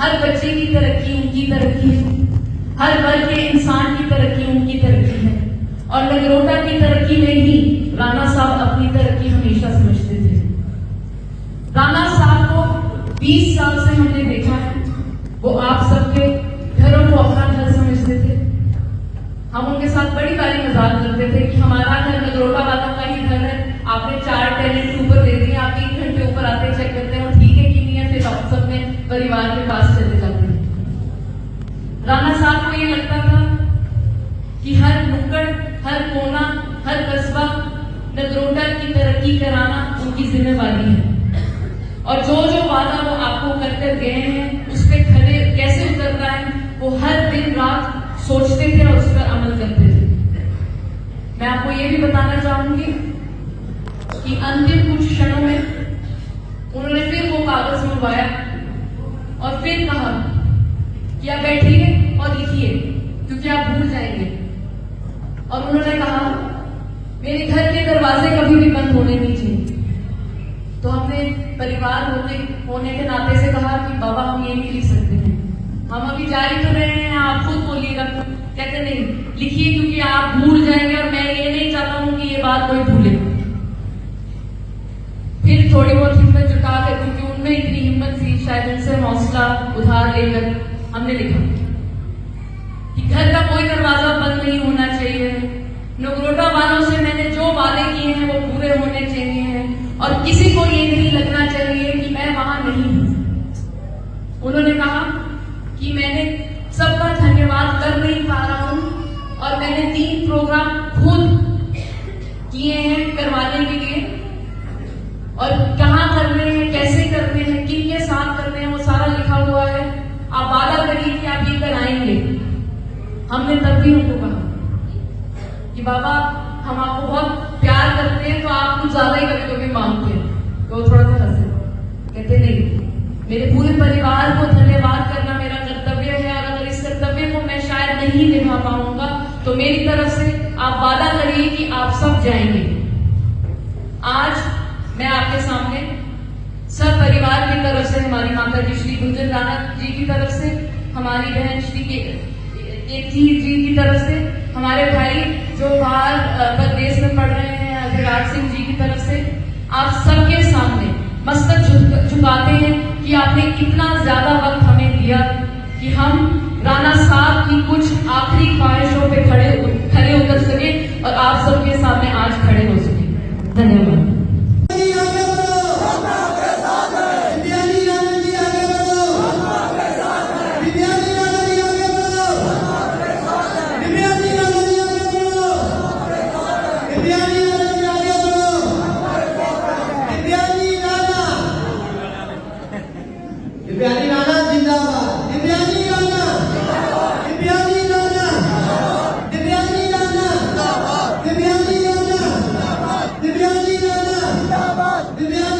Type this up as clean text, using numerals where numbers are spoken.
हर बच्चे की तरक्की उनकी तरक्की है, हर वर्ग के इंसान की तरक्की उनकी तरक्की है। और नगरोटा की तरक्की में ही राणा साहब अपनी तरक्की हमेशा समझते थे। राणा साहब को 20 साल से हमने देखा है, वो आप सबके घरों को अपना घर समझते थे। हम उनके साथ बड़ी बारी मजाक करते थे कि हमारा घर नगरोटा वालों का ही घर है, आपने 4 टेनेंट ऊपर दे दिए, आप 3 घंटे ऊपर आते चेक करते हैं ठीक है कि नहीं है, फिर आप सब अपने परिवार के पास चले जाते हैं। राणा साहब को ये लगता था कि हर नुक्कड़, हर कोना, हर कस्बा नगरोटा की तरक्की कराना उनकी जिम्मेवारी है। और जो जो वादा वो आपको कर कर गए हैं उस पर खड़े कैसे उतरना है, वो हर दिन रात सोचते थे और उस पर अमल करते थे। मैं आपको ये भी बताना चाहूंगी कि अंतिम कुछ क्षणों में उन्होंने फिर वो कागज मंगवाया और फिर कहा कि आप बैठिए और लिखिए क्योंकि आप भूल जाएंगे। और उन्होंने कहा मेरे घर के दरवाजे कभी भी बंद होने नहीं चाहिए। तो हमने परिवार होने के नाते से कहा कि बाबा हम ये नहीं लिख सकते हैं, हम अभी जारी तो रहे हैं, आप खुद बोलिएगा। कहते नहीं, लिखिए क्योंकि आप भूल जाएंगे और मैं ये नहीं चाहता हूं कि ये बात कोई भूले। फिर थोड़ी बहुत हिम्मत जुटा कर, क्योंकि उनमें इतनी हिम्मत थी, शायद उनसे हौसला उधार लेकर हमने लिखा कि घर का कोई दरवाजा बंद नहीं होना चाहिए, नगरोटा वालों से मैंने जो वादे किए हैं वो पूरे होने चाहिए हैं और किसी को ये नहीं लगना चाहिए कि मैं वहां नहीं हूं। उन्होंने कहा कि मैंने सबका धन्यवाद कर नहीं पा रहा हूं और मैंने 3 प्रोग्राम खुद किए हैं करवाने के लिए, और कहाँ करने हैं, कैसे करने हैं, किन के साथ करने हैं, वो सारा लिखा हुआ है। आप वादा करिए कि आप ये कराएंगे। हमने तब भी उनको कहा कि बाबा हम आपको बहुत प्यार करते हैं तो आप कुछ ज्यादा ही कभी कभी मांगते हैं। तो वो थोड़ा सा हंसे, कहते नहीं, मेरे पूरे परिवार को धन्यवाद करना मेरा कर्तव्य है और अगर इस कर्तव्य को मैं शायद नहीं निभा पाऊंगा तो मेरी तरफ से आप वादा करिए कि आप सब जाएंगे। आज मैं आपके सामने सब परिवार की तरफ से, हमारी माता जी श्री गुंजन राणा जी की तरफ से, हमारी बहन श्री केतकी जी की तरफ से, हमारे भाई जो बाहर प्रदेश में पढ़ रहे हैं अभिराज सिंह जी की तरफ से, आप सबके सामने मस्तक झुकाते हैं कि आपने इतना ज्यादा वक्त हमें दिया कि हम राणा साहब की कुछ आखिरी ख्वाहिशों पे खड़े उतर सके और आप सबके सामने आज खड़े हो सके। धन्यवाद। दिव्यानी राणा जिंदाबाद, दिव्यानी राणा, दिव्यानी राणा, दिव्यानी राणा, दिव्यानी राणा, दिव्यानी राणा, दिव्यानी